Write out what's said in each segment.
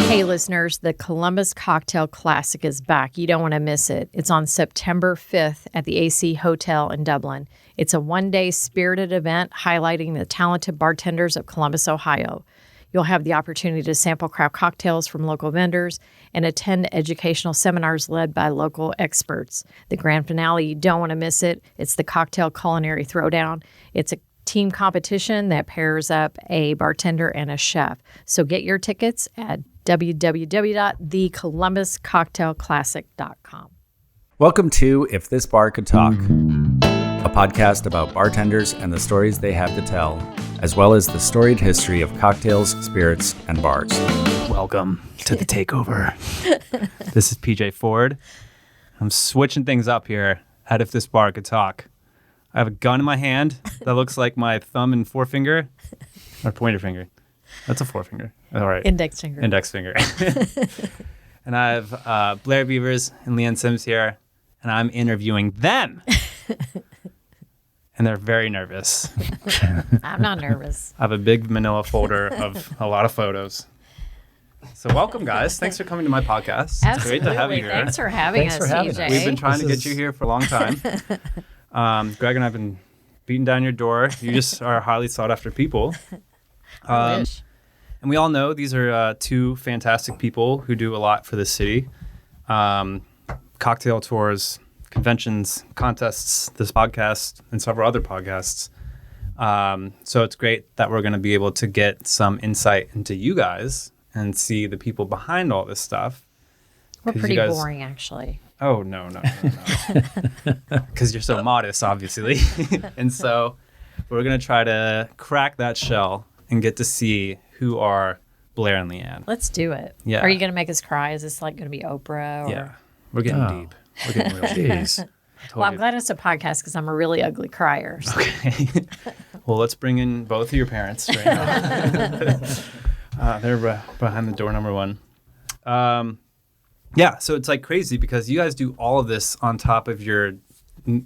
Hey, listeners, the Columbus Cocktail Classic is back. You don't want to miss it. It's on September 5th at the AC Hotel in Dublin. It's a one-day spirited event highlighting the talented bartenders of Columbus, Ohio. You'll have the opportunity to sample craft cocktails from local vendors and attend educational seminars led by local experts. The grand finale, you don't want to miss it. It's the Cocktail Culinary Throwdown. It's a team competition that pairs up a bartender and a chef. So get your tickets at www.thecolumbuscocktailclassic.com. Welcome to If This Bar Could Talk, a podcast about bartenders and the stories they have to tell, as well as the storied history of cocktails, spirits, and bars. Welcome to the Takeover. This is PJ Ford. I'm switching things up here at If This Bar Could Talk. I have a gun in my hand that looks like my thumb and forefinger, or pointer finger. That's a forefinger. All right. Index finger. Index finger. And I have Blair Beavers and Leigh Ann Sims here, and I'm interviewing them. And they're very nervous. I'm not nervous. I have a big manila folder of a lot of photos. So welcome, guys. Thanks for coming to my podcast. Absolutely. It's great to have you here. Thanks for having us, TJ. We've been trying to get you here for a long time. Greg and I have been beating down your door. You just are highly sought after people. I wish. And we all know these are two fantastic people who do a lot for this city. Cocktail tours, conventions, contests, this podcast, and several other podcasts. So it's great that we're going to be able to get some insight into you guys and see the people behind all this stuff. We're pretty boring, actually. Oh, no. Because you're so modest, obviously. And so we're going to try to crack that shell and get to see who are Blair and Leigh Ann. Let's do it. Yeah. Are you going to make us cry? Is this like going to be Oprah? Or... Yeah. We're getting deep. We're getting real deep. Well, I'm glad it's a podcast because I'm a really ugly crier. So. Okay. Well, let's bring in both of your parents right now. They're behind the door number one. Yeah, so it's like crazy because you guys do all of this on top of your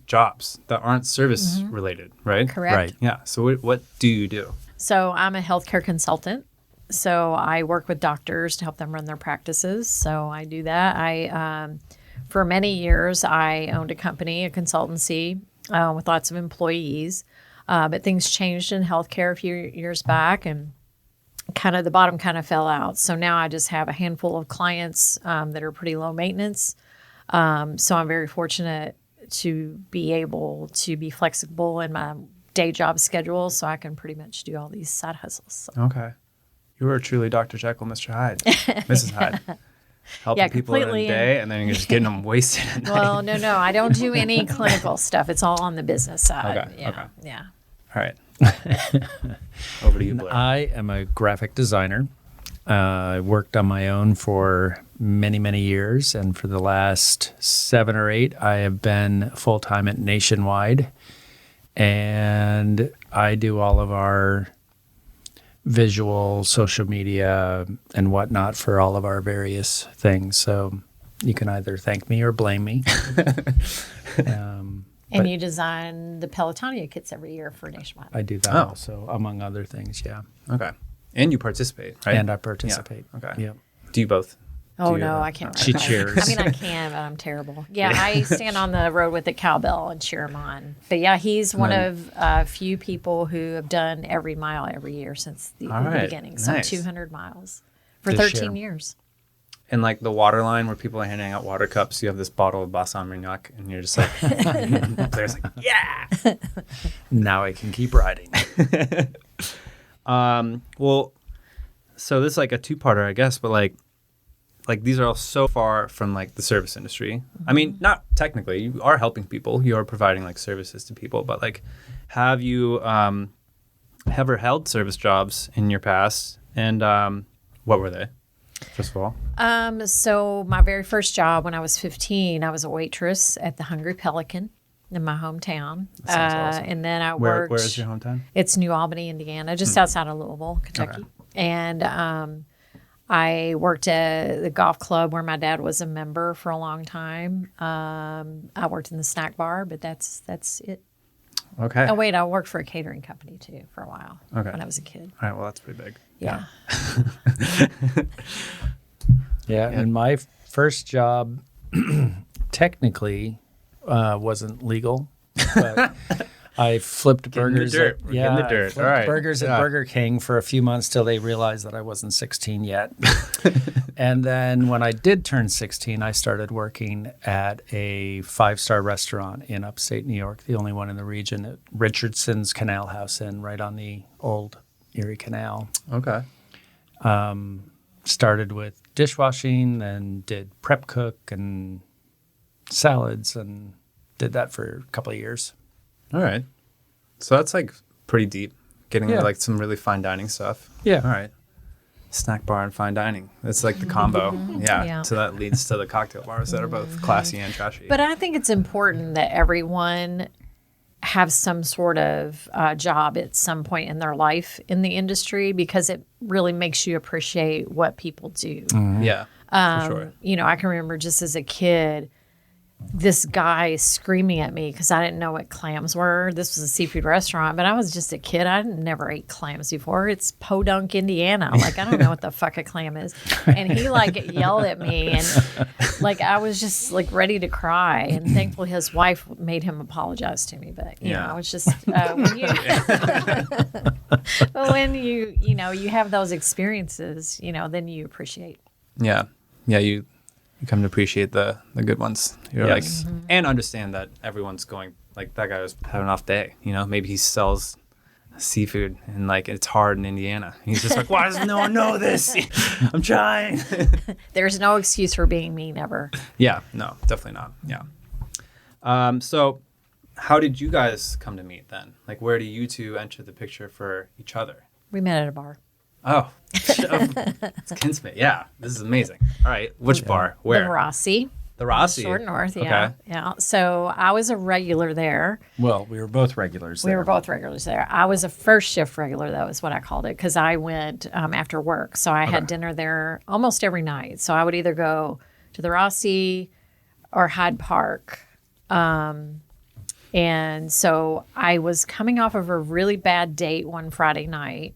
jobs that aren't service related, right? Correct. Right. Yeah. So what do you do? So I'm a healthcare consultant. So I work with doctors to help them run their practices. So I do that. For many years, I owned a company, a consultancy with lots of employees. But things changed in healthcare a few years back, and kind of the bottom kind of fell out. So now I just have a handful of clients that are pretty low maintenance. So I'm very fortunate to be able to be flexible in my day job schedule, so I can pretty much do all these side hustles. So. Okay. You were truly Dr. Jekyll, Mr. Hyde, Mrs. Hyde. Helping people in a day, and then you're just getting them wasted at night. Well, no. I don't do any clinical stuff. It's all on the business side. Okay. Yeah. All right. Over to you, Blair. I am a graphic designer. I worked on my own for many, many years, and for the last 7 or 8, I have been full-time at Nationwide, and I do all of our visual, social media, and whatnot for all of our various things. So you can either thank me or blame me. And you design the Pelotonia kits every year for Nationwide. I do that also, among other things, yeah. Okay. And you participate, right? And I participate. Yeah. Okay. Yep. Do you both? Oh, no, I can't. She cheers. I mean, I can, but I'm terrible. Yeah, I stand on the road with the cowbell and cheer him on. But yeah, he's one of a few people who have done every mile every year since the beginning. So nice. 200 miles for 13 years. And like the water line where people are handing out water cups, you have this bottle of Balsamic, and you're just like, Blair's like, yeah. Now I can keep riding. Well, so this is like a two-parter, I guess, but like these are all so far from like the service industry. I mean, not technically, you are helping people, you are providing like services to people, but like, have you ever held service jobs in your past, and what were they, first of all? So my very first job when I was 15, I was a waitress at the Hungry Pelican in my hometown. That sounds awesome. And then I worked. Where is your hometown? It's New Albany, Indiana, just outside of Louisville, Kentucky. Okay. And I worked at the golf club where my dad was a member for a long time. I worked in the snack bar, but that's it. Okay. Oh, wait, I worked for a catering company, too, for a while when I was a kid. All right, well, that's pretty big. Yeah. Yeah, and my first job technically wasn't legal, but I flipped burgers. We're getting the dirt. I flipped All right. burgers at Burger King for a few months till they realized that I wasn't 16 yet. And then when I did turn 16, I started working at a 5-star restaurant in upstate New York, the only one in the region, at Richardson's Canal House Inn, right on the old Erie Canal. Okay. Started with dishwashing, then did prep cook and salads, and did that for a couple of years. All right. So that's like pretty deep, getting Yeah. into like some really fine dining stuff. Yeah. All right. Snack bar and fine dining. That's like the combo. Yeah. Yeah. So that leads to the cocktail bars that are both classy and trashy. But I think it's important that everyone have some sort of job at some point in their life in the industry, because it really makes you appreciate what people do. Yeah. For sure. You know, I can remember just as a kid, this guy screaming at me because I didn't know what clams were. This was a seafood restaurant, but I was just a kid. I never ate clams before. It's Podunk, Indiana. Like, I don't know what the fuck a clam is. And he like yelled at me, and like I was just like ready to cry. And thankfully his wife made him apologize to me. But you know, I was just when you know you have those experiences, you know, then you appreciate. Yeah. Yeah. You come to appreciate the good ones. You're Yes. like, and understand that everyone's going, like, that guy was having an off day. You know, maybe he sells seafood and like it's hard in Indiana. He's just like, why does no one know this? I'm trying. There's no excuse for being mean ever. Yeah, no, definitely not. Yeah. So how did you guys come to meet then? Like, where do you two enter the picture for each other? We met at a bar. Oh, it's Kinsmith. Yeah, this is amazing. All right, which bar? Where? The Rossi. The Rossi. Short North, yeah. Okay. Yeah. So I was a regular there. Well, we were both regulars We there. were both regulars there. I was a first shift regular, though, is what I called it, because I went after work. So I had dinner there almost every night. So I would either go to the Rossi or Hyde Park. And so I was coming off of a really bad date one Friday night.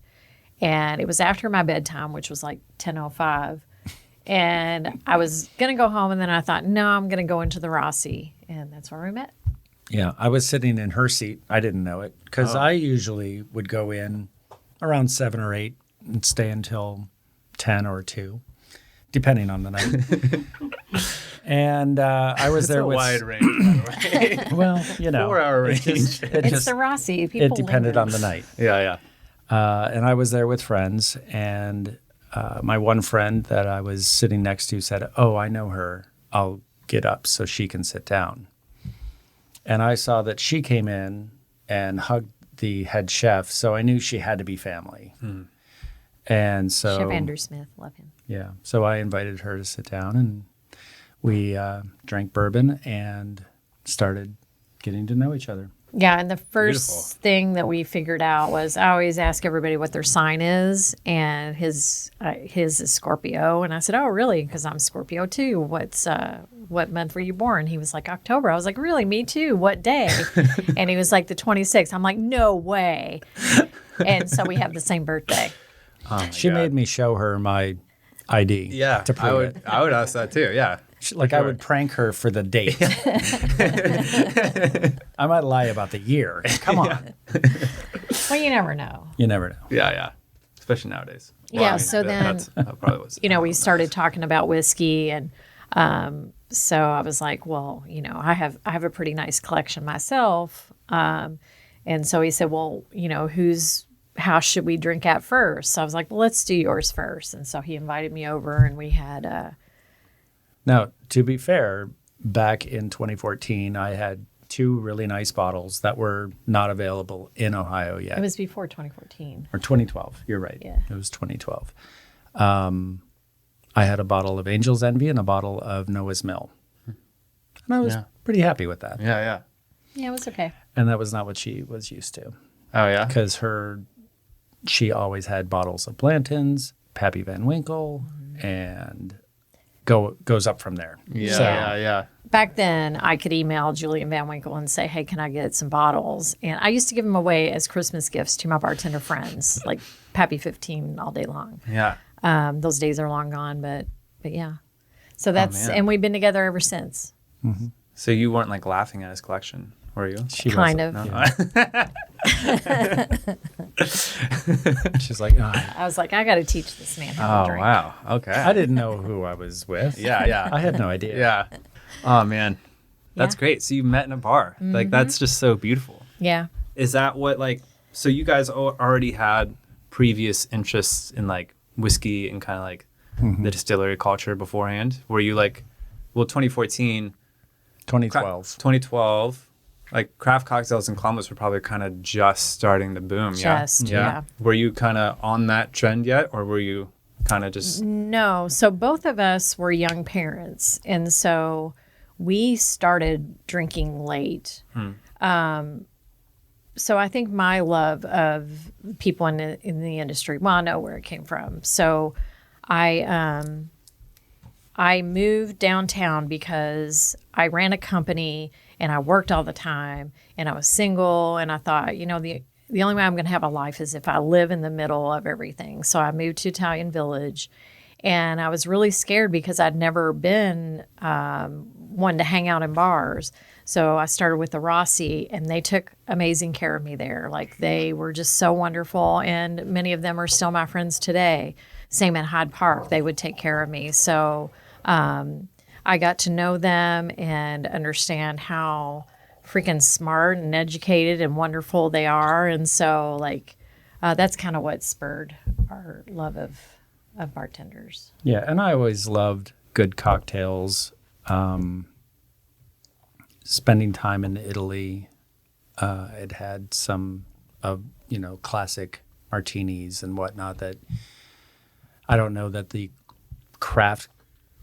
And it was after my bedtime, which was like 10:05. And I was going to go home, and then I thought, no, I'm going to go into the Rossi. And that's where we met. Yeah, I was sitting in her seat. I didn't know it because I usually would go in around 7 or 8 and stay until 10 or 2, depending on the night. And I was there a with wide range, by the way. well, you know, 4-hour range. It's the Rossi. it People depended linger. on the night. Yeah. And I was there with friends, and my one friend that I was sitting next to said, "Oh, I know her. I'll get up so she can sit down." And I saw that she came in and hugged the head chef, so I knew she had to be family. And so, Chef Andrew Smith, love him. yeah, so I invited her to sit down, and we drank bourbon and started getting to know each other. Yeah, and the first Beautiful. thing that we figured out was I always ask everybody what their sign is, and his is Scorpio, and I said, "Oh, really? Because I'm Scorpio too. What month were you born?" He was like, "October." I was like, "Really? Me too. What day?" And he was like, "The 26th." I'm like, "No way!" And so we have the same birthday. Oh my She God. made me show her my ID Yeah, to prove it. I would ask that too. Yeah. Like I would prank her for the date. I might lie about the year. Come on. Well, you never know. You never know. Yeah. Especially nowadays. Yeah, so then- that probably was. You know, we started talking about whiskey, and so I was like, well, you know, I have a pretty nice collection myself, and so he said, well, you know, whose house should we drink at first? So I was like, well, let's do yours first, and so he invited me over, and we had. Now, to be fair, back in 2014, I had 2 really nice bottles that were not available in Ohio yet. It was before 2014. Or 2012. You're right. Yeah. It was 2012. I had a bottle of Angel's Envy and a bottle of Noah's Mill. And I was pretty happy with that. Yeah. Yeah, it was okay. And that was not what she was used to. Oh yeah. Because she always had bottles of Blanton's, Pappy Van Winkle, and goes up from there. Yeah. So- Yeah. Back then, I could email Julian Van Winkle and say, hey, can I get some bottles? And I used to give them away as Christmas gifts to my bartender friends, like Pappy 15 all day long. Yeah. Those days are long gone, but yeah. So that's, man. and we've been together ever since. So you weren't like laughing at his collection, were you? She Kind wasn't, of. yeah. She's like, oh, I was like, I got to teach this man how to Oh, drink. wow. Okay. I didn't know who I was with. Yeah. I had no idea. Yeah. Oh, man. That's Yeah. great. So you met in a bar. Like, that's just so beautiful. Yeah. Is that what, like, so you guys already had previous interests in, like, whiskey and kind of, like, the distillery culture beforehand? Were you, like, well, 2014, 2012. like, craft cocktails in Columbus were probably kind of just starting to boom, Just, yeah. Were you kind of on that trend yet, or were you kind of just... No. So both of us were young parents. And so we started drinking late. So I think my love of people in the industry, well, I know where it came from. So I moved downtown because I ran a company and I worked all the time and I was single and I thought, you know, the only way I'm going to have a life is if I live in the middle of everything. So I moved to Italian Village and I was really scared because I'd never been one to hang out in bars. So I started with the Rossi and they took amazing care of me there. Like they were just so wonderful and many of them are still my friends today. Same at Hyde Park, they would take care of me. So I got to know them and understand how freaking smart and educated and wonderful they are. And so like that's kind of what spurred our love of bartenders. Yeah, and I always loved good cocktails. Spending time in Italy, it had some of, classic martinis and whatnot that I don't know that the craft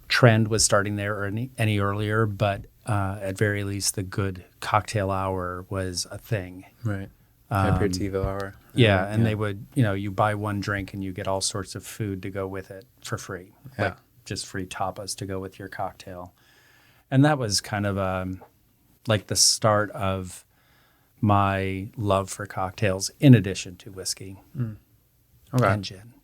trend was starting there or any earlier, but at very least the good cocktail hour was a thing. Right. Aperitivo hour. Yeah, and they would, you buy one drink and you get all sorts of food to go with it for free. Yeah. Like just free tapas to go with your cocktail. And that was kind of like the start of my love for cocktails in addition to whiskey Okay. and gin.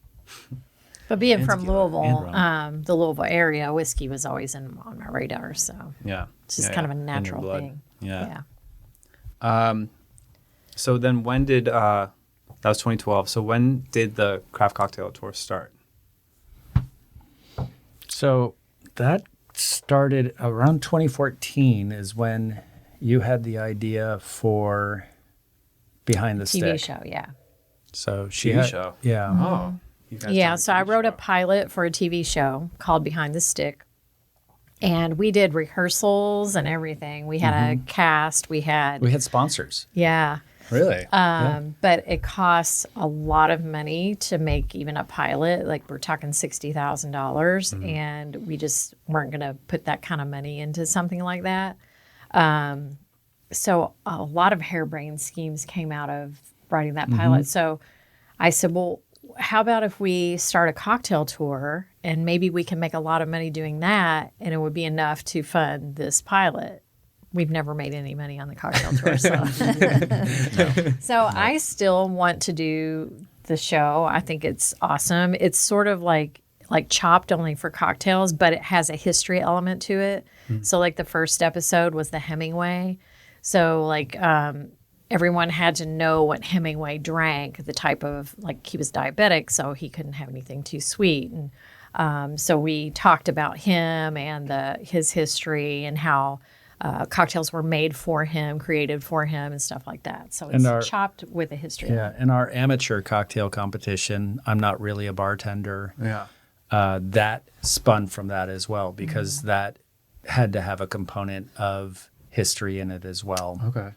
But being And from tequila Louisville, the Louisville area, whiskey was always on my radar. So Yeah. it's just Yeah, kind of a in your natural blood. thing. Yeah. Yeah. So then when did, that was 2012. So when did the craft cocktail tour start? So that started around 2014 is when you had the idea for Behind the TV Stick. show, yeah. So she TV had, show? Yeah. Oh. You guys Yeah, done a so I TV wrote a show. pilot for a TV show called Behind the Stick. And we did rehearsals and everything. We had a cast. We had, We had sponsors. yeah. Really? But it costs a lot of money to make even a pilot. Like we're talking $60,000, and we just weren't going to put that kind of money into something like that. So a lot of harebrained schemes came out of writing that pilot. So I said, well, how about if we start a cocktail tour and maybe we can make a lot of money doing that and it would be enough to fund this pilot. We've never made any money on the cocktail tour. So, I still want to do the show. I think it's awesome. It's sort of like Chopped only for cocktails, but it has a history element to it. So like the first episode was the Hemingway. So like everyone had to know what Hemingway drank, the type of, like he was diabetic, so he couldn't have anything too sweet. And so we talked about him and his history and how cocktails were made for him, created for him, and stuff like that. So it's chopped with a history. Yeah, in our amateur cocktail competition, I'm not really a bartender. Yeah. That spun from that as well because that had to have a component of history in it as well. Okay.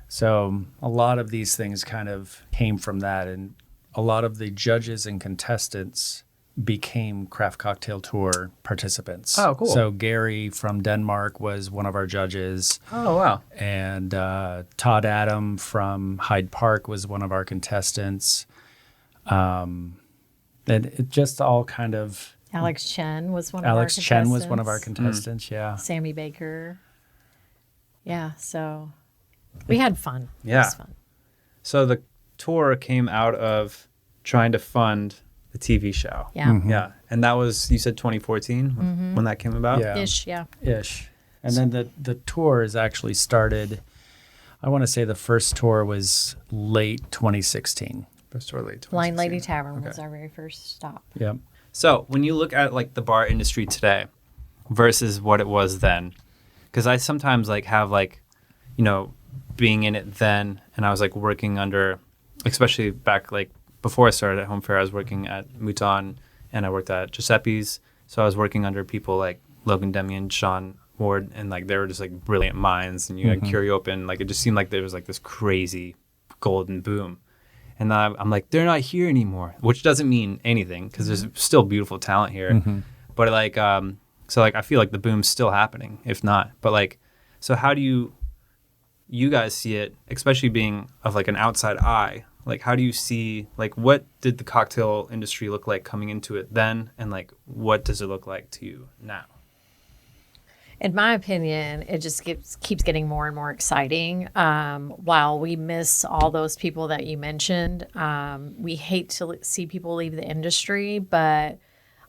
So a lot of these things kind of came from that, and a lot of the judges and contestants became Craft Cocktail Tour participants. Oh, cool. So Gary from Denmark was one of our judges. Oh, wow. And Todd Adam from Hyde Park was one of our contestants. And it just all kind of... Alex Chen was one of our Alex contestants. Chen was one of our contestants, yeah. Sammy Baker. Yeah, so we had fun. It Yeah. was fun. So the tour came out of trying to fund the TV show. Yeah. Yeah. And that was, you said 2014 when that came about? Yeah. Ish, yeah. Ish. And then the tour is actually started, I want to say the first tour was late 2016. First tour late 2016. Blind Lady Tavern Okay. was our very first stop. Yep. So when you look at like the bar industry today versus what it was then, because I sometimes like have like, you know, being in it then, and I was like working under, especially back like before I started at Home Fair, I was working at Mouton and I worked at Giuseppe's. So I was working under people like Logan Demian, Sean Ward, and like they were just like brilliant minds. And you had Curie Open, like it just seemed like there was like this crazy golden boom. And then I'm like, they're not here anymore, which doesn't mean anything because there's still beautiful talent here. But like, so like I feel like the boom's still happening, if not. But like, so how do you guys see it, especially being of like an outside eye? Like, how do you see, like, what did the cocktail industry look like coming into it then? And like, what does it look like to you now? In my opinion, it just keeps getting more and more exciting. While we miss all those people that you mentioned, we hate to see people leave the industry, but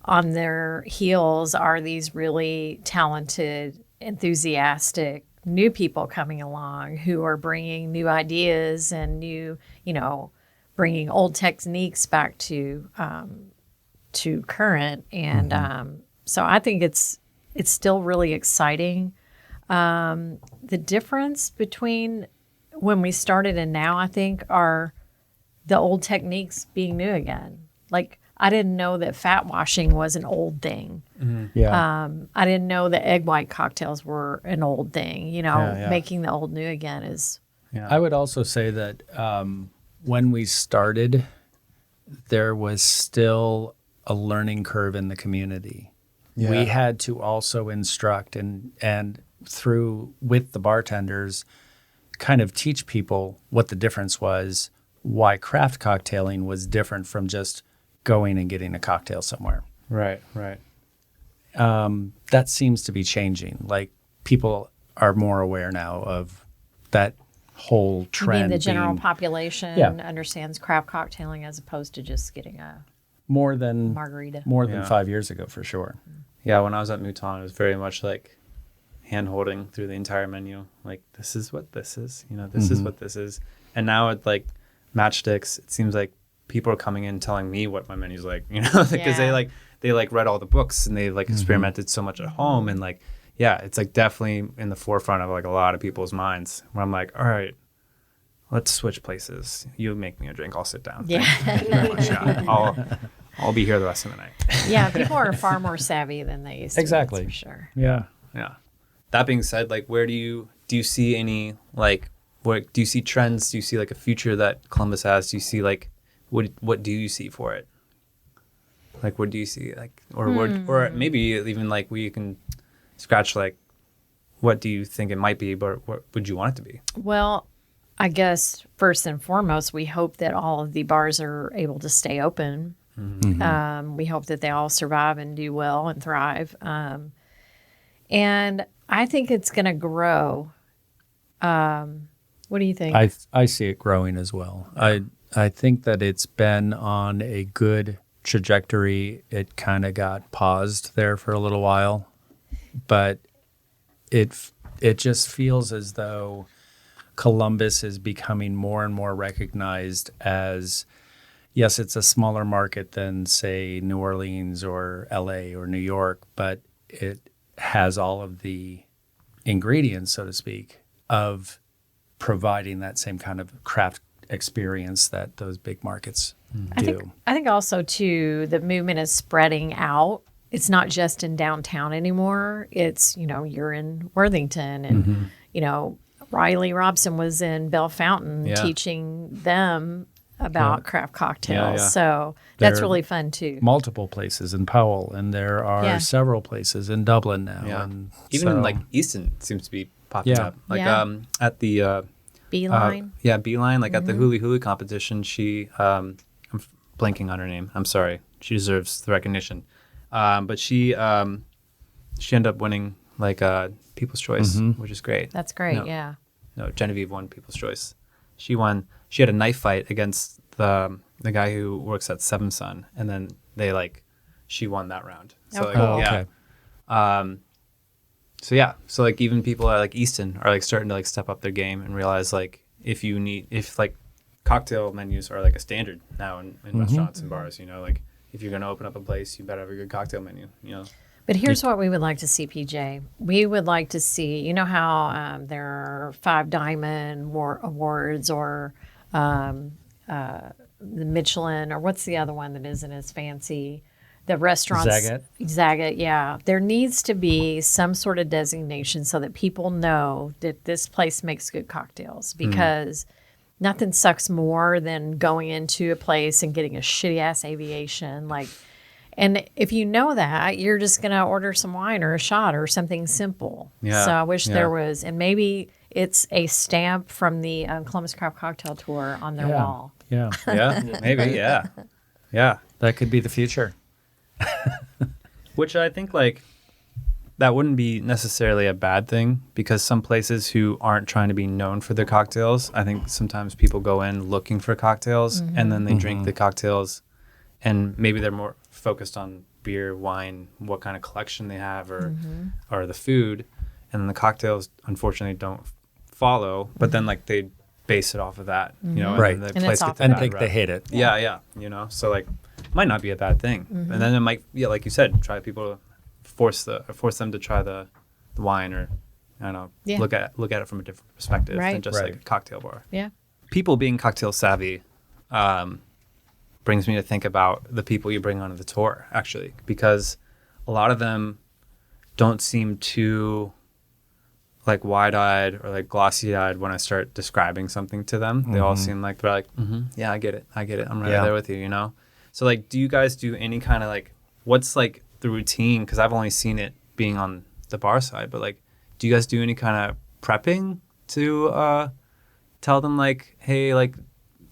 on their heels are these really talented, enthusiastic new people coming along who are bringing new ideas and new, bringing old techniques back to current. And so I think it's still really exciting. The difference between when we started and now, I think, are the old techniques being new again. Like, I didn't know that fat washing was an old thing. Yeah. I didn't know that egg white cocktails were an old thing. Yeah. Making the old new again is. Yeah. I would also say that when we started, there was still a learning curve in the community. Yeah. We had to also instruct and through with the bartenders kind of teach people what the difference was, why craft cocktailing was different from just going and getting a cocktail somewhere. Right. That seems to be changing. Like, people are more aware now of that whole trend. You mean the general being population Yeah. understands craft cocktailing as opposed to just getting a more than margarita. more than Yeah. 5 years ago, for sure. Yeah, when I was at Mouton, it was very much like hand-holding through the entire menu. Like, this is what this is, this is what this is. And now at like Matchsticks, it seems like people are coming in telling me what my menu's like, because Yeah. they read all the books and they like experimented so much at home. And like, yeah, it's like definitely in the forefront of like a lot of people's minds where I'm like, all right, let's switch places. You make me a drink, I'll sit down. Yeah. Thank you very much. Yeah. I'll be here the rest of the night. Yeah, people are far more savvy than they used to. Exactly. That's for sure. Yeah. Yeah. That being said, like, where do you see any, like, what do you see trends? Do you see like a future that Columbus has? Do you see like, what do you see for it? Like, what do you see? Like, or maybe even like we can scratch like, what do you think it might be, but what would you want it to be? Well, I guess first and foremost, we hope that all of the bars are able to stay open. We hope that they all survive and do well and thrive. And I think it's going to grow. What do you think? I see it growing as well. I think that it's been on a good trajectory. It kind of got paused there for a little while, but it just feels as though Columbus is becoming more and more recognized as, yes, it's a smaller market than, say, New Orleans or LA or New York, but it has all of the ingredients, so to speak, of providing that same kind of craft experience that those big markets do. I think also, too, the movement is spreading out. It's not just in downtown anymore. It's, you're in Worthington and, Riley Robson was in Bell Fountain teaching them about craft cocktails. Yeah. So that's There- really fun, too. Multiple places in Powell, and there are Yeah. several places in Dublin now. Yeah. And Even so- like Easton seems to be popping Yeah. up. Like Yeah. At the Beeline. Beeline, like at the Huli Huli competition, she I'm blanking on her name. I'm sorry. She deserves the recognition. But she ended up winning like People's Choice, which is great. That's great, No. yeah. No, Genevieve won People's Choice. She won. She had a knife fight against the the guy who works at Seven Sun, and then she won that round. So Oh, cool. okay. So like even people at like Easton are like starting to like step up their game and realize like if like cocktail menus are like a standard now in restaurants and bars, you know, like if you're going to open up a place, you better have a good cocktail menu, you know. But here's what we would like to see, PJ. We would like to see, you know how there are 5 Diamond Awards or the Michelin, or what's the other one that isn't as fancy? The restaurants. Zagat, yeah. There needs to be some sort of designation so that people know that this place makes good cocktails, because nothing sucks more than going into a place and getting a shitty ass aviation. And if you know that, you're just going to order some wine or a shot or something simple. Yeah. So I wish there was, and maybe it's a stamp from the Columbus Craft Cocktail Tour on their wall. Yeah. Yeah, maybe. Yeah. Yeah. That could be the future. Which I think like that wouldn't be necessarily a bad thing, because some places who aren't trying to be known for their cocktails, I think sometimes people go in looking for cocktails and then they drink the cocktails, and maybe they're more focused on beer, wine, what kind of collection they have, or the food, and then the cocktails unfortunately don't follow, but then like they base it off of that, you know, Right. and the And place it's gets off a of And bad think rep. they hate it. Yeah, you know, so like might not be a bad thing, and then it might, like you said, try people to force them to try the wine, or I don't know, look at it from a different perspective than just like a cocktail bar. Yeah. People being cocktail savvy brings me to think about the people you bring onto the tour, actually, because a lot of them don't seem too like wide-eyed or like glossy-eyed when I start describing something to them. They all seem like they're like, yeah, I get it. I'm right there with you, you know? So like, do you guys do any kind of like, what's like the routine? Because I've only seen it being on the bar side, but like, do you guys do any kind of prepping to tell them like, hey, like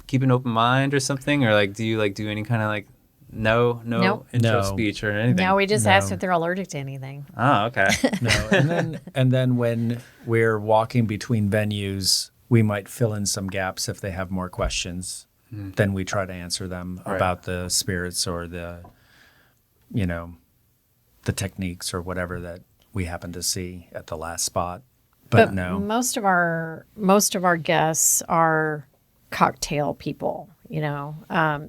keep an open mind or something? Or like, do you like do any kind of like no Nope. intro No. speech or anything? Now we just ask if they're allergic to anything. Oh, okay. No. And then when we're walking between venues, we might fill in some gaps if they have more questions. Then we try to answer them about the spirits or the, you know, the techniques or whatever that we happen to see at the last spot. But no. Most of our guests are cocktail people. You know,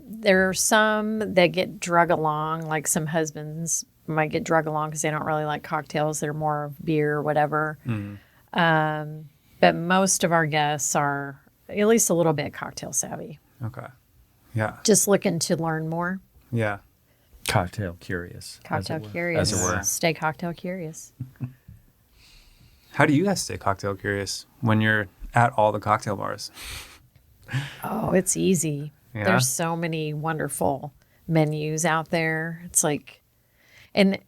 there are some that get drug along, like some husbands might get drug along because they don't really like cocktails. They're more of beer or whatever. But most of our guests are at least a little bit cocktail savvy. Okay. Yeah. Just looking to learn more. Yeah. Cocktail curious. Cocktail as curious. it were. Stay cocktail curious. How do you guys stay cocktail curious when you're at all the cocktail bars? Oh, it's easy. Yeah? There's so many wonderful menus out there. It's like, and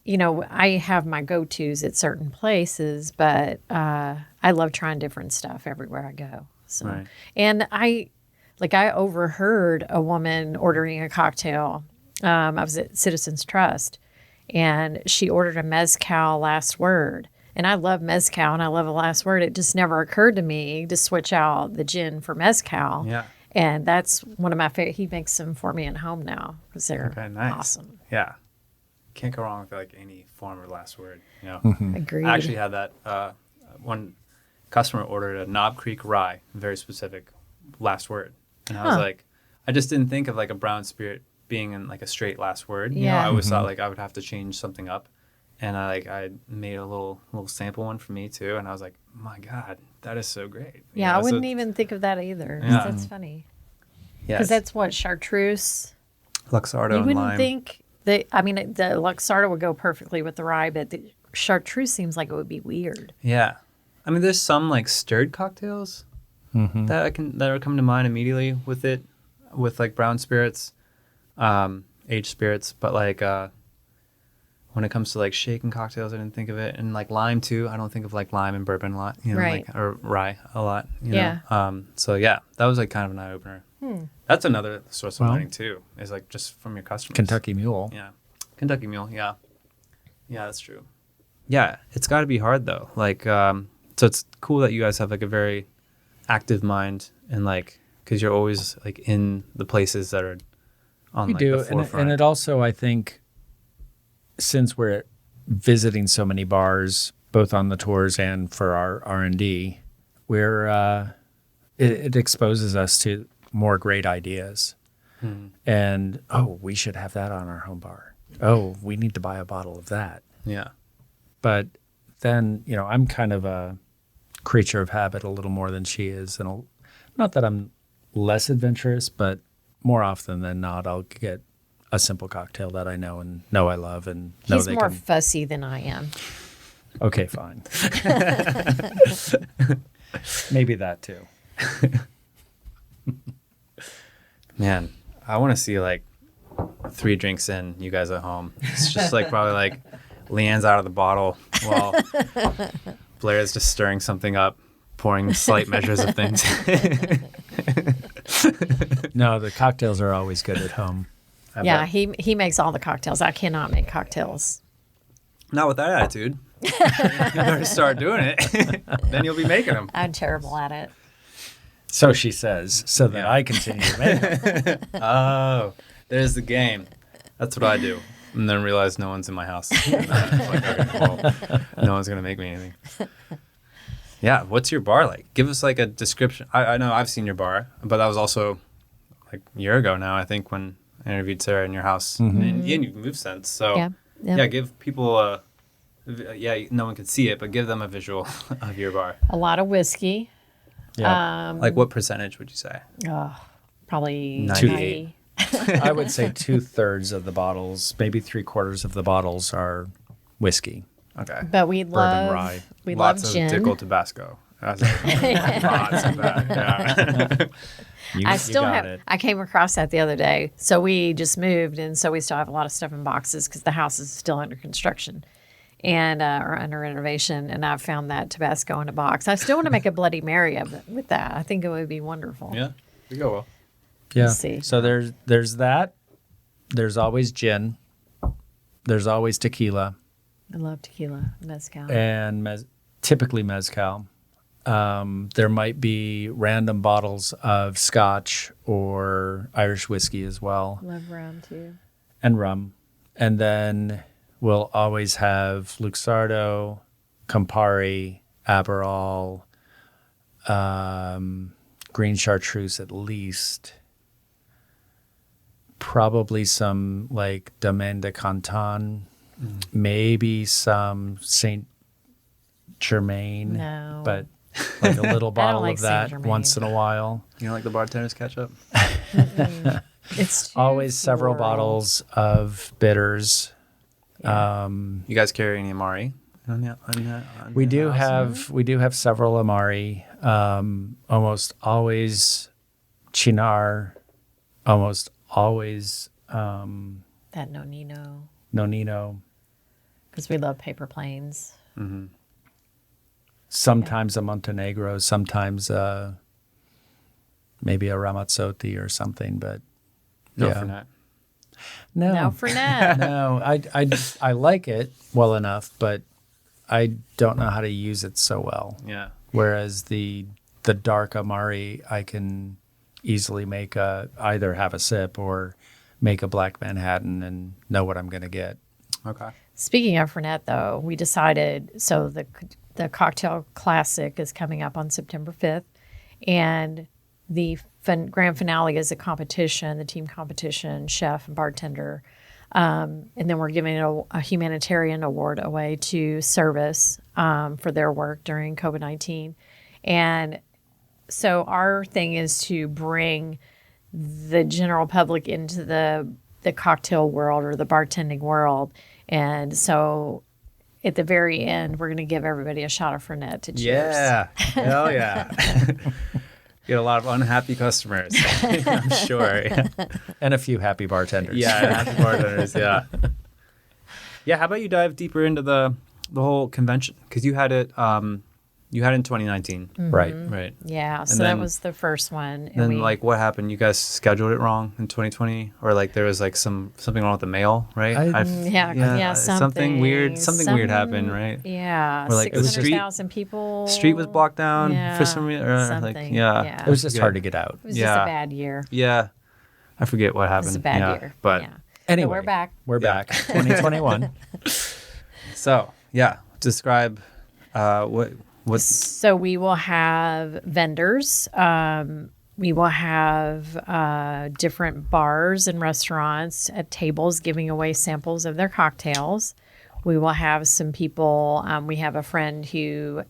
you know, I have my go-tos at certain places, but I love trying different stuff everywhere I go. So, Right. and I overheard a woman ordering a cocktail. I was at Citizens Trust, and she ordered a mezcal last word. And I love mezcal and I love a last word. It just never occurred to me to switch out the gin for mezcal. Yeah. And that's one of my favorite. He makes them for me at home now because they're Okay, nice. awesome. Yeah. Can't go wrong with like any form of last word, you know? Agreed. I actually had that one customer ordered a Knob Creek rye, very specific last word. And I was like, I just didn't think of like a brown spirit being in like a straight last word. You know, Yeah. I always thought like I would have to change something up. And I made a little sample one for me too. And I was like, my God, that is so great. You Yeah, know, I wouldn't so- even think of that either. Yeah. That's funny. Yeah, Because that's what, chartreuse? Luxardo You and wouldn't lime. think that, I mean, the Luxardo would go perfectly with the rye, but the chartreuse seems like it would be weird. Yeah. I mean, there's some like stirred cocktails that are coming to mind immediately with it, with like brown spirits, aged spirits. But like when it comes to like shaken cocktails, I didn't think of it. And like lime too. I don't think of like lime and bourbon a lot, you know, Right. like, or rye a lot, you Yeah. know. So yeah, that was like kind of an eye opener. That's another source of Well, learning too, is like just from your customers. Kentucky Mule. Yeah. Kentucky Mule. Yeah. Yeah, that's true. Yeah. It's got to be hard though. Like, so it's cool that you guys have like a very active mind and like because you're always like in the places that are on We like do, the forefront. and it also, I think, since we're visiting so many bars, both on the tours and for our R&D, it exposes us to more great ideas. And, we should have that on our home bar. Oh, we need to buy a bottle of that. Yeah. But then, I'm kind of a creature of habit a little more than she is. And not that I'm less adventurous, but more often than not, I'll get a simple cocktail that I know I love and know He's they more can. fussy than I am. Okay, fine. Maybe that too. Man, I want to see like 3 drinks in, you guys at home. It's just like probably like Leigh Ann's out of the bottle while Blair's just stirring something up, pouring slight measures of things. No, the cocktails are always good at home. Yeah, he makes all the cocktails. I cannot make cocktails. Not with that attitude. You better start doing it. Then you'll be making them. I'm terrible at it. So she says, so that I continue to make them. Oh, there's the game. That's what I do. And then realize no one's in my house. And then it's like, okay, well, no one's going to make me anything. Yeah, what's your bar like? Give us like a description. I know I've seen your bar, but that was also like a year ago now, I think, when I interviewed Sarah in your house. And you've moved since. So yeah, give people no one can see it, but give them a visual of your bar. A lot of whiskey. Yeah. Like what percentage would you say? Probably 98. 90. I would say 2/3 of the bottles, maybe 3/4 of the bottles are whiskey. Okay. But we Bourbon love rye. we Lots love of gin. Dickel Tabasco. Lots of that. Yeah. I still got have. it. I came across that the other day. So we just moved, and so we still have a lot of stuff in boxes because the house is still under construction, and or under renovation. And I found that Tabasco in a box. I still want to make a Bloody Mary with that. I think it would be wonderful. Yeah. You go well. Yeah. see. So there's that. There's always gin. There's always tequila I love tequila, mezcal. and typically mezcal. There might be random bottles of scotch or Irish whiskey as well, Love rum too. and rum. And then we'll always have Luxardo, Campari, Aperol, green chartreuse at least. Probably some like Domaine de Canton, maybe some Saint Germain, No. but like a little bottle like of that Saint-Germain. once in a while. You know, like the bartender's ketchup? It's too Always several floral. bottles of bitters. You guys carry any Amari? We do have several Amari. Almost always Chinar. Almost always That Nonino, Nonino. because we love paper planes. Sometimes a Montenegro. Sometimes maybe a Ramazzotti or something. But No, yeah. Fernet. No, No, Fernet. no. I like it well enough, but I don't know how to use it so well. Yeah. Whereas the dark Amari, I can easily make either have a sip or make a Black Manhattan and know what I'm going to get. Okay. Speaking of Fernet, though, we decided, so the Cocktail Classic is coming up on September 5th, and the grand finale is a competition, the team competition, chef and bartender. And then we're giving a humanitarian award away to Service for their work during COVID-19. And so our thing is to bring the general public into the cocktail world or the bartending world. And so at the very end, we're going to give everybody a shot of Fernet to cheers. Yeah. Hell yeah. Get a lot of unhappy customers, I'm sure. Yeah. And a few happy bartenders. Yeah, happy bartenders. Yeah. Yeah. How about you dive deeper into the whole convention? Because you had it You had it in 2019. Right. Right. Yeah, so then- that was the first one. And Then like what happened? You guys scheduled it wrong in 2020, or like there was like something wrong with the mail, right? Something weird. Something weird happened, right? Yeah, Or, like, the street- 600,000 people. Street was blocked down for some reason, or something. like Yeah. It was just I hard to forget. get out. It was just Yeah. a bad year. Yeah, I forget what It happened. was a bad yeah. year. But yeah. Anyway, So we're back. We're Yeah. back. 2021. so yeah, describe what So we will have vendors. We will have different bars and restaurants at tables giving away samples of their cocktails. We will have some people. We have a friend who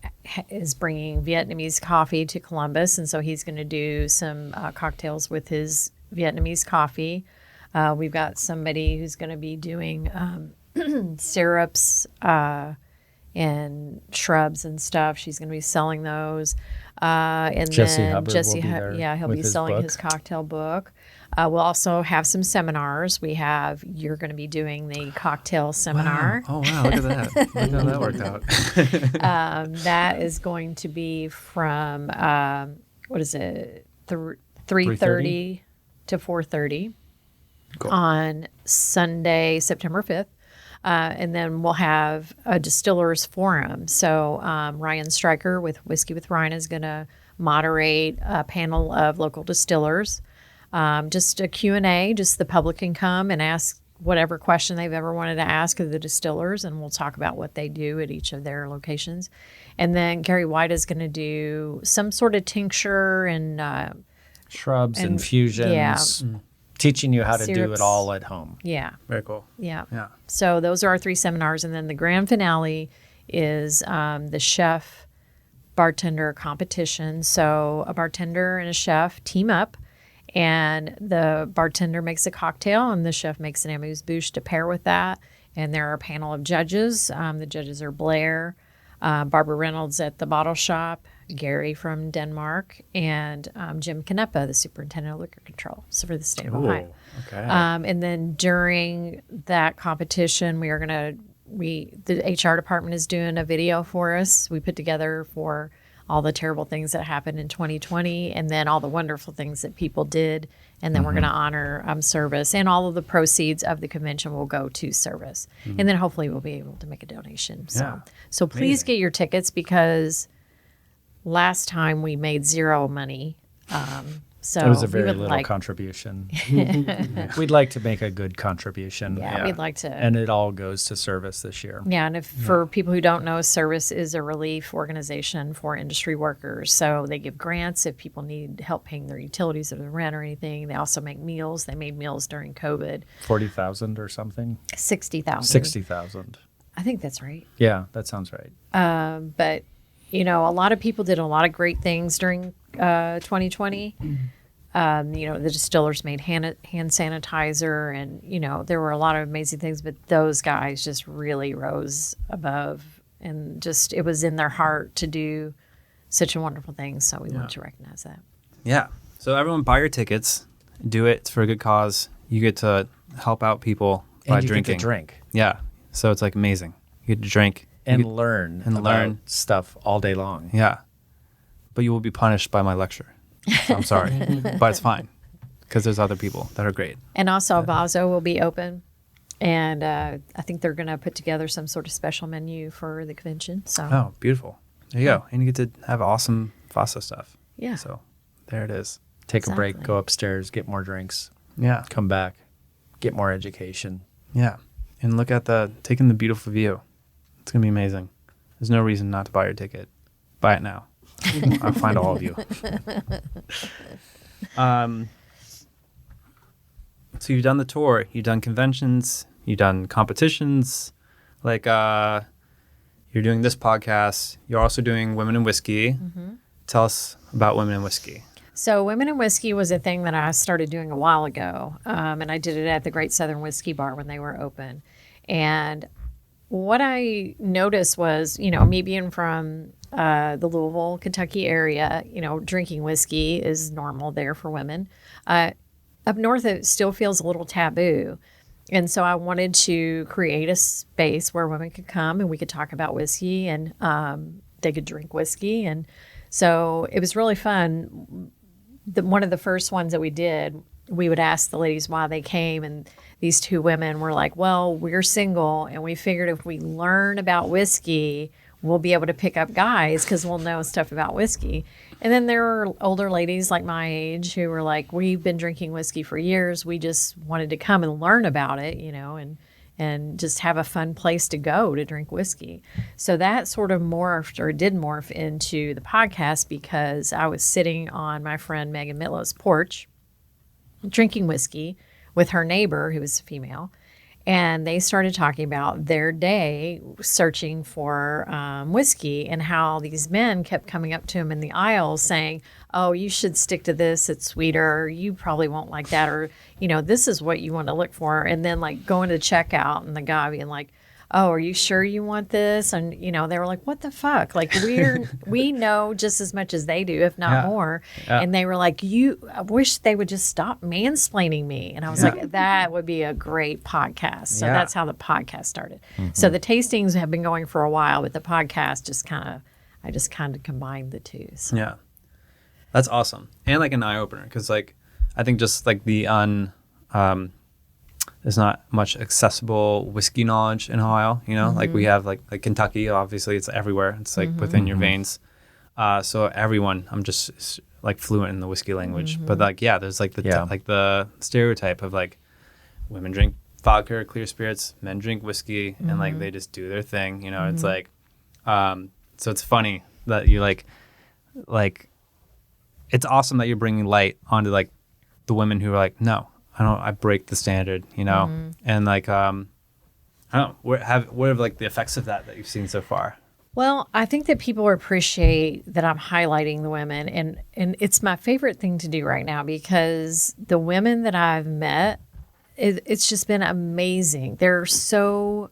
is bringing Vietnamese coffee to Columbus, and so he's going to do some cocktails with his Vietnamese coffee. We've got somebody who's going to be doing syrups and shrubs and stuff. She's going to be selling those. And Jesse then Hubbard Jesse, will be there yeah, he'll with be his selling book. his cocktail book. We'll also have some seminars. You're going to be doing the cocktail seminar. Oh wow, look at that! Look how that worked out. That is going to be from, 3:30 to 4:30 Cool. on Sunday, September 5th. And then we'll have a distillers forum. So Ryan Stryker with Whiskey with Ryan is going to moderate a panel of local distillers. Just a Q&A, just the public can come and ask whatever question they've ever wanted to ask of the distillers, and we'll talk about what they do at each of their locations. And then Gary White is going to do some sort of tincture and Shrubs, And- infusions, teaching you how to do Syrups. it all at home. yeah. Very cool. Yeah. Yeah. So those are our 3 seminars. And then the grand finale is the chef bartender competition. So a bartender and a chef team up, and the bartender makes a cocktail and the chef makes an amuse-bouche to pair with that. And there are a panel of judges. The judges are Blair, Barbara Reynolds at the Bottle Shop, Gary from Denmark, and Jim Canepa, the superintendent of liquor control, so for the state of Ohio. Okay. And then during that competition, the HR department is doing a video for us. We put together for all the terrible things that happened in 2020, and then all the wonderful things that people did. And then we're going to honor service, and all of the proceeds of the convention will go to service. And then hopefully we'll be able to make a donation. Yeah. So please Amazing. get your tickets, because last time we made zero money. So It was a we very would little contribution. We'd like to make a good contribution. Yeah, we'd like to. And it all goes to service this year. Yeah, and for people who don't know, Service is a relief organization for industry workers. So they give grants if people need help paying their utilities or their rent or anything. They also make meals. They made meals during COVID. 40,000 or something? 60,000. 60,000. I think that's right. Yeah, that sounds right. But, a lot of people did a lot of great things during 2020. The distillers made hand sanitizer, and, there were a lot of amazing things, but those guys just really rose above, and just, it was in their heart to do such a wonderful thing. So we want to recognize that. Yeah. So everyone buy your tickets. Do it. It's for a good cause. You get to help out people by And you drinking. get to drink. Yeah. So it's like amazing. You get to drink. And You get- learn and about learn. stuff all day long. Yeah. But you will be punished by my lecture. So I'm sorry. But it's fine. Because there's other people that are great. And also, Vaso will be open. And I think they're going to put together some sort of special menu for the convention. So, Oh, beautiful. There you go. And you get to have awesome Fasa stuff. yeah. So there it is. Take a break, Exactly. go upstairs, get more drinks, Yeah. come back, get more education. Yeah. And look at taking the beautiful view. It's going to be amazing. There's no reason not to buy your ticket. Buy it now. I'll find all of you. So you've done the tour, you've done conventions, you've done competitions, like you're doing this podcast. You're also doing Women in Whiskey. Tell us about Women in Whiskey. So Women in Whiskey was a thing that I started doing a while ago. And I did it at the Great Southern Whiskey Bar when they were open. And what I noticed was, me being from the Louisville, Kentucky area, drinking whiskey is normal there for women. Up north, it still feels a little taboo. And so I wanted to create a space where women could come and we could talk about whiskey and could drink whiskey. And so it was really fun. One of the first ones that we did, we would ask the ladies why they came, and these two women were like, well, we're single, and we figured if we learn about whiskey, we'll be able to pick up guys because we'll know stuff about whiskey. And then there were older ladies like my age who were like, we've been drinking whiskey for years. We just wanted to come and learn about it, and just have a fun place to go to drink whiskey. So that sort of did morph into the podcast because I was sitting on my friend Megan Mitlow's porch drinking whiskey with her neighbor, who was a female. And they started talking about their day searching for whiskey and how these men kept coming up to them in the aisles saying, oh, you should stick to this. It's sweeter. You probably won't like that. Or, this is what you want to look for. And then like going to checkout and the guy being like, oh, are you sure you want this? And, they were like, what the fuck? Like we know just as much as they do, if not more. Yeah. And they were like, I wish they would just stop mansplaining me. And I was like, that would be a great podcast. So that's how the podcast started. Mm-hmm. So the tastings have been going for a while, but the podcast I just kind of combined the two. So. Yeah. That's awesome. And like an eye opener. Cause like, I think just like there's not much accessible whiskey knowledge in Ohio, like we have like Kentucky, obviously it's everywhere. It's like within your veins. So everyone, I'm just like fluent in the whiskey language, but like, there's like the stereotype of like women drink vodka or clear spirits, men drink whiskey and like, they just do their thing, it's like, so it's funny that you like, it's awesome that you're bringing light onto like the women who are like, no, I break the standard, and like, I don't know, what are like the effects of that you've seen so far? Well, I think that people appreciate that I'm highlighting the women, and it's my favorite thing to do right now because the women that I've met, it's just been amazing. They're so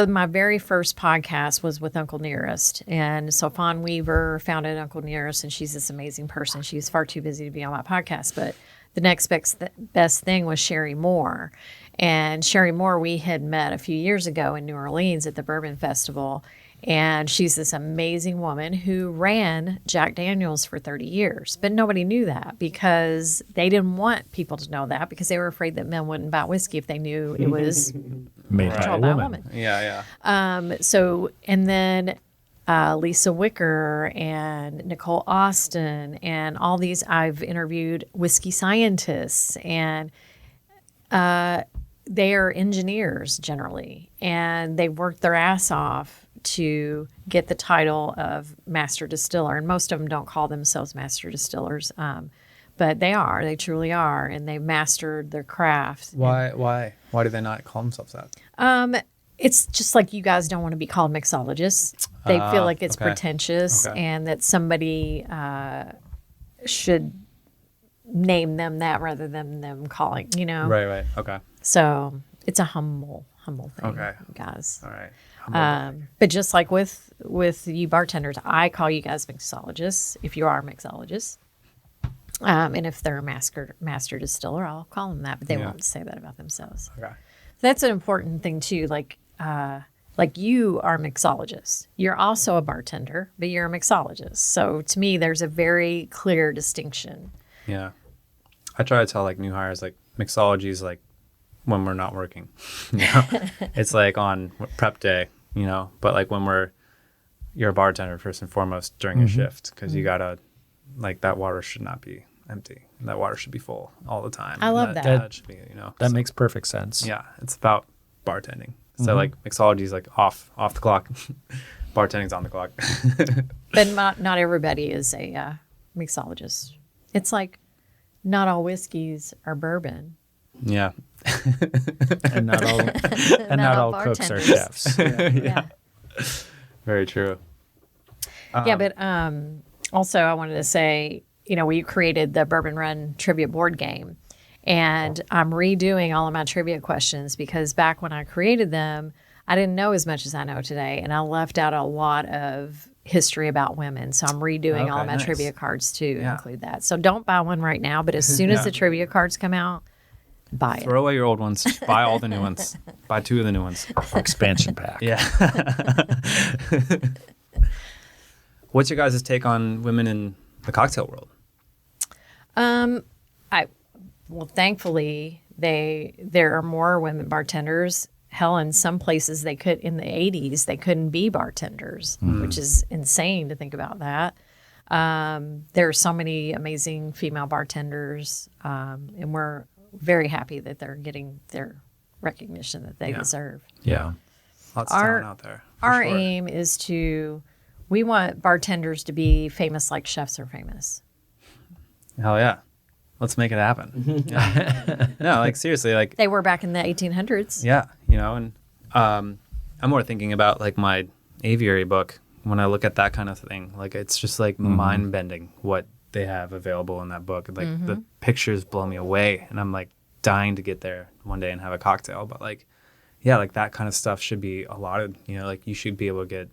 my very first podcast was with Uncle Nearest, and so Fawn Weaver founded Uncle Nearest, and she's this amazing person. She's far too busy to be on my podcast, but the next best thing was Sherry Moore. And Sherry Moore, we had met a few years ago in New Orleans at the Bourbon Festival. And she's this amazing woman who ran Jack Daniels for 30 years. But nobody knew that because they didn't want people to know that because they were afraid that men wouldn't buy whiskey if they knew it was made by a woman. Yeah. And then Lisa Wicker and Nicole Austin and all these, I've interviewed whiskey scientists, and they are engineers generally, and they work their ass off to get the title of master distiller. And most of them don't call themselves master distillers, but they truly are, and they've mastered their craft. Why do they not call themselves that? It's just like you guys don't want to be called mixologists. They feel like it's pretentious and that somebody should name them that rather than them calling, Right. Okay. So it's a humble thing, guys. All right. But just like with you bartenders, I call you guys mixologists if you are mixologists. And if they're a master distiller, I'll call them that, but they won't say that about themselves. Okay. That's an important thing too. Like you are a mixologist. You're also a bartender, but you're a mixologist. So to me, there's a very clear distinction. Yeah. I try to tell like new hires, like mixology is like when we're not working, it's like on prep day, but like when you're a bartender first and foremost during a shift, because you gotta, like, that water should not be empty. That water should be full all the time. I love that. That should be, That makes perfect sense. Yeah, it's about bartending. So like mixology is like off the clock. Bartending's on the clock. But not everybody is a mixologist. It's like not all whiskeys are bourbon. Yeah. and not all cooks are chefs. Yeah. Very true. But also I wanted to say, we created the Bourbon Run trivia board game, and I'm redoing all of my trivia questions because back when I created them, I didn't know as much as I know today, and I left out a lot of history about women. So I'm redoing all of my trivia cards to include that. So don't buy one right now, but as soon as the trivia cards come out, buy it. Throw away your old ones. Just buy all the new ones. Buy 2 of the new ones. Expansion pack. Yeah. What's your guys' take on women in the cocktail world? Well, thankfully, there are more women bartenders. Hell, in some places in the 80s, they couldn't be bartenders, which is insane to think about that. There are so many amazing female bartenders, and we're very happy that they're getting their recognition that they deserve. Yeah. Lots of talent out there. Our aim is we want bartenders to be famous like chefs are famous. Hell yeah. Let's make it happen. Yeah. No, like seriously, like They were back in the 1800s. yeah, and I'm more thinking about like my aviary book when I look at that kind of thing. Like it's just like mind bending what they have available in that book. Like the pictures blow me away, and I'm like dying to get there one day and have a cocktail. But like, yeah, like that kind of stuff should be allotted. Like you should be able to get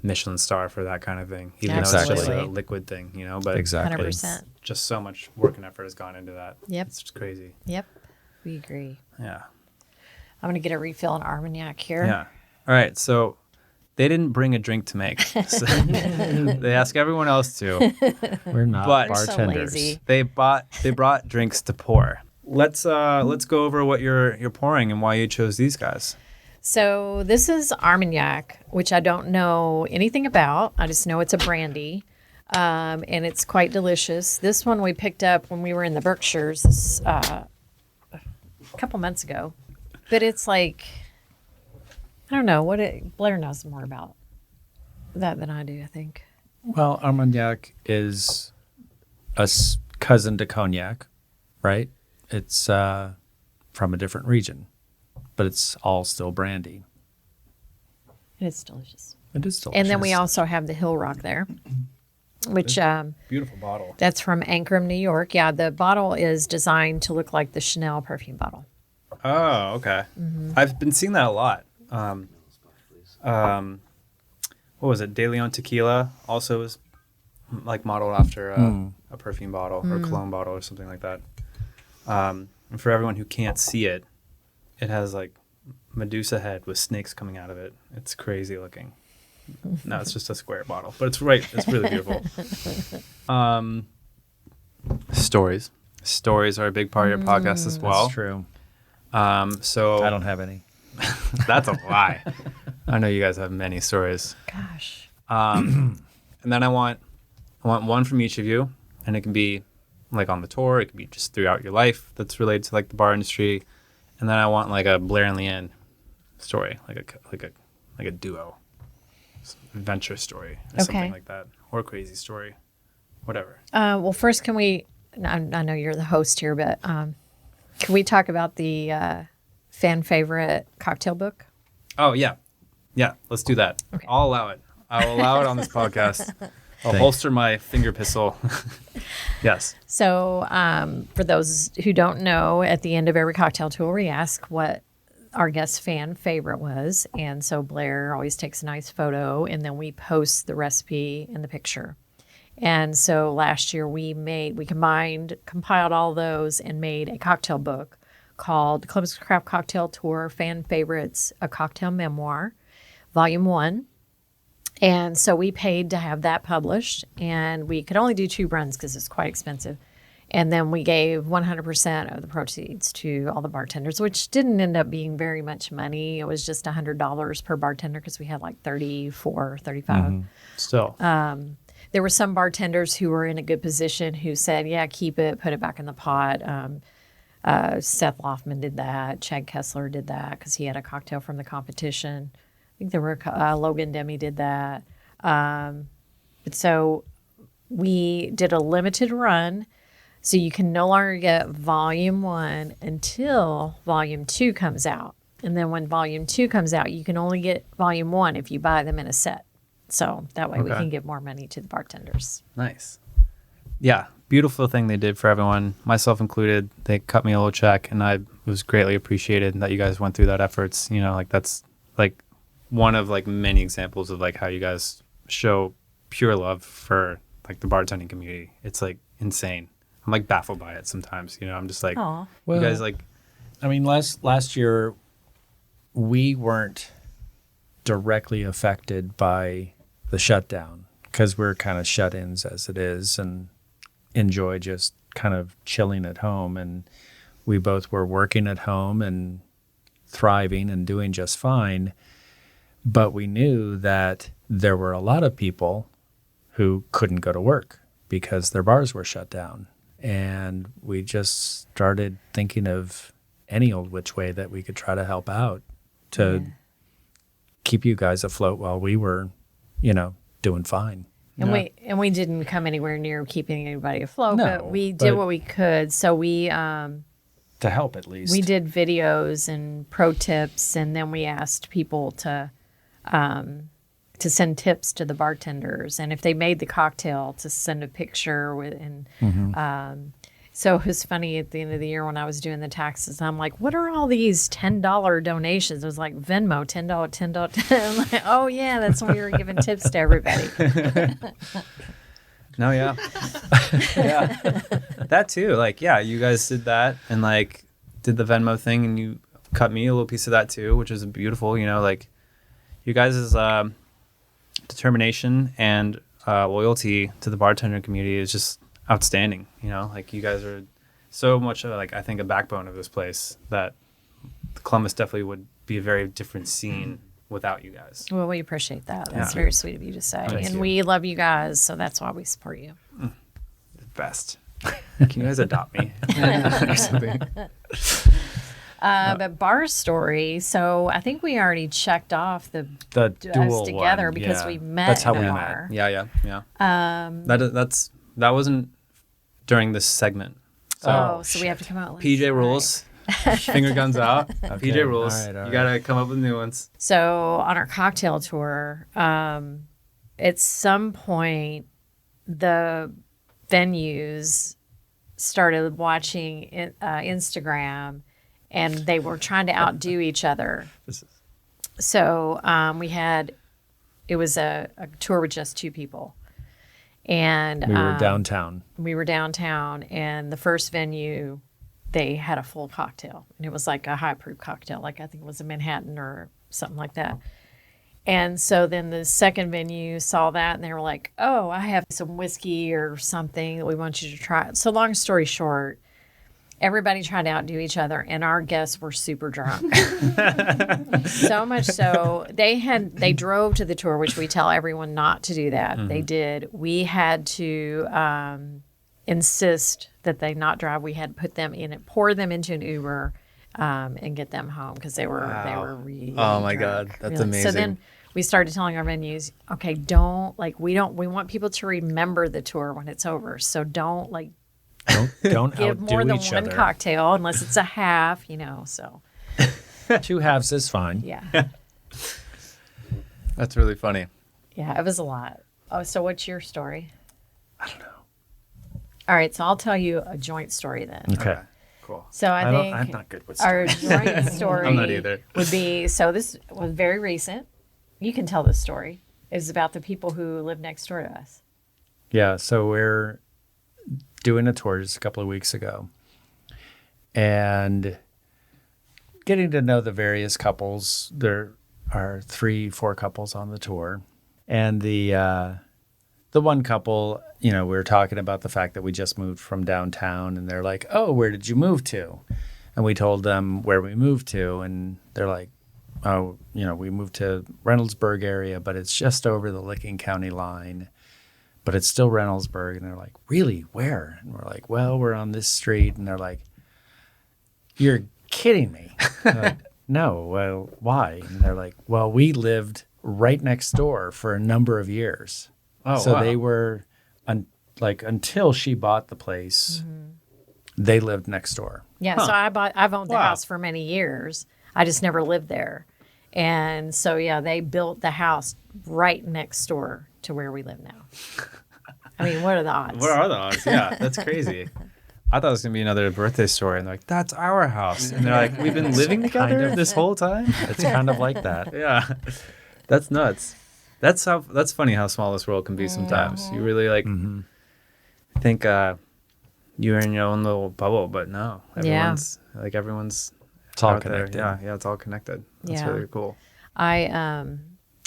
Michelin star for that kind of thing, even though it's just Absolutely. a liquid thing. But Exactly. 100%. just so much work and effort has gone into that. Yep. It's just crazy. Yep. We agree. Yeah. I'm going to get a refill on Armagnac here. Yeah. All right. So they didn't bring a drink to make. So they ask everyone else to. We're not But- We're so bartenders. lazy. They brought drinks to pour. Let's go over what you're pouring and why you chose these guys. So this is Armagnac, which I don't know anything about. I just know it's a brandy, and it's quite delicious. This one we picked up when we were in the Berkshires a couple months ago. But it's like, I don't know, Blair knows more about that than I do, I think. Well, Armagnac is a cousin to cognac, right? It's from a different region, but it's all still brandy. And it's delicious. It is delicious. And then we also have the Hill Rock there, which Beautiful bottle. that's from Ankrum, New York. Yeah, the bottle is designed to look like the Chanel perfume bottle. Oh, okay. I've been seeing that a lot. What was it? De Leon Tequila also is like modeled after a perfume bottle or a cologne bottle or something like that. And for everyone who can't see it, it has like Medusa head with snakes coming out of it. It's crazy looking. No, it's just a square bottle, but it's really beautiful. Stories are a big part of your podcast as well. That's true. So I don't have any. that's a lie. I know you guys have many stories. Gosh. And then I want one from each of you, and it can be like on the tour, it can be just throughout your life that's related to like the bar industry. And then I want like a Blair and Leigh Ann story, like a duo adventure story or something like that, or a crazy story, whatever. Well, first, can we? I know you're the host here, but can we talk about the fan favorite cocktail book? Oh yeah, let's do that. Okay. I'll allow it. I'll allow it on this podcast. I'll holster my finger pistol. Yes. So, for those who don't know, at the end of every cocktail tour, we ask what our guest fan favorite was, and so Blair always takes a nice photo, and then we post the recipe and the picture. And so last year we compiled all those and made a cocktail book called Columbus Craft Cocktail Tour Fan Favorites, a Cocktail Memoir, Volume 1. And so we paid to have that published, and we could only do 2 runs because it's quite expensive. And then we gave 100% of the proceeds to all the bartenders, which didn't end up being very much money. It was just $100 per bartender because we had like 34, 35. Still. There were some bartenders who were in a good position who said, yeah, keep it, put it back in the pot. Seth Loffman did that. Chad Kessler did that because he had a cocktail from the competition. I think there were Logan Demi did that. But so we did a limited run. So you can no longer get Volume 1 until Volume 2 comes out. And then when Volume 2 comes out, you can only get Volume 1 if you buy them in a set. So that way we can give more money to the bartenders. Nice. Yeah, beautiful thing they did for everyone, myself included. They cut me a little check, and it was greatly appreciated that you guys went through that efforts. Like that's like one of like many examples of like how you guys show pure love for like the bartending community. It's like insane. I'm like baffled by it sometimes. I'm just like, Aw. you guys like I mean, last year we weren't directly affected by the shutdown because we're kind of shut-ins as it is and enjoy just kind of chilling at home. And we both were working at home and thriving and doing just fine. But we knew that there were a lot of people who couldn't go to work because their bars were shut down. And we just started thinking of any old which way that we could try to help out to keep you guys afloat while we were, doing fine. And we didn't come anywhere near keeping anybody afloat, No, but we did what we could. So we to help at least. we did videos and pro tips, and then we asked people to send tips to the bartenders, and if they made the cocktail, to send a picture with. And so it was funny at the end of the year when I was doing the taxes. I'm like, what are all these $10 donations? It was like Venmo, $10, $10. I'm like, oh yeah, that's when we were giving tips to everybody. No, yeah. Yeah. That too. Like, yeah, you guys did that and like did the Venmo thing, and you cut me a little piece of that too, which is beautiful. Like you guys' determination and loyalty to the bartender community is just outstanding. Like you guys are so much like I think a backbone of this place that Columbus definitely would be a very different scene without you guys. Well, we appreciate that. That's Yeah. very sweet of you to say. Thank and you. we love you guys, so that's why we support you. The best. Can you guys adopt me or something? But bar story, so I think we already checked off the dual us together one, because yeah. we met That's how at we a met. bar. Yeah. That wasn't during this segment. So we have to come out with PJ rules. Finger guns out. PJ rules. All right. You gotta come up with new ones. So on our cocktail tour, at some point, the venues started watching Instagram, and they were trying to outdo each other. So it was a tour with just two people. And We were downtown. We were downtown, and the first venue, they had a full cocktail, and it was like a high proof cocktail, like I think it was a Manhattan or something like that. And so then the second venue saw that, and they were like, "Oh, I have some whiskey or something that we want you to try." So long story short, everybody tried to outdo each other, and our guests were super drunk. So much so they drove to the tour, which we tell everyone not to do that. Mm-hmm. They did. We had to insist that they not drive. We had to put them in it, pour them into an Uber, and get them home because they were really Oh my drunk, God, that's really. amazing. So then we started telling our venues, okay, we want people to remember the tour when it's over. So don't Don't give outdo more than each one other. cocktail unless it's a half, so. 2 halves is fine. Yeah. That's really funny. Yeah, it was a lot. Oh, so what's your story? I don't know. All right, so I'll tell you a joint story then. Okay. Cool. So I'm think not good with our stories. joint story I'm not either. would be, so this was very recent. You can tell this story. It's about the people who live next door to us. Yeah, so we're doing a tour just a couple of weeks ago and getting to know the various couples. There are 3-4 couples on the tour. And the one couple, we were talking about the fact that we just moved from downtown, and they're like, "Oh, where did you move to?" And we told them where we moved to, and they're like, "Oh, we moved to Reynoldsburg area, but it's just over the Licking County line. But it's still Reynoldsburg." And they're like, "Really? Where?" And we're like, "Well, we're on this street." And they're like, "You're kidding me." Like, "No, well, why?" And they're like, "Well, we lived right next door for a number of years." Oh, so wow. they were, until she bought the place, they lived next door. Yeah, so I've owned the house for many years. I just never lived there. And so, yeah, they built the house right next door to where we live now. I mean, what are the odds? What are the odds? Yeah, that's crazy. I thought it was going to be another birthday story. And they're like, "That's our house." And they're like, "We've been living together this whole time?" It's kind of like that. Yeah. That's nuts. That's funny how small this world can be sometimes. You really think you're in your own little bubble, but no. Everyone's It's all out there. connected. Yeah, it's all connected. That's Yeah. really cool.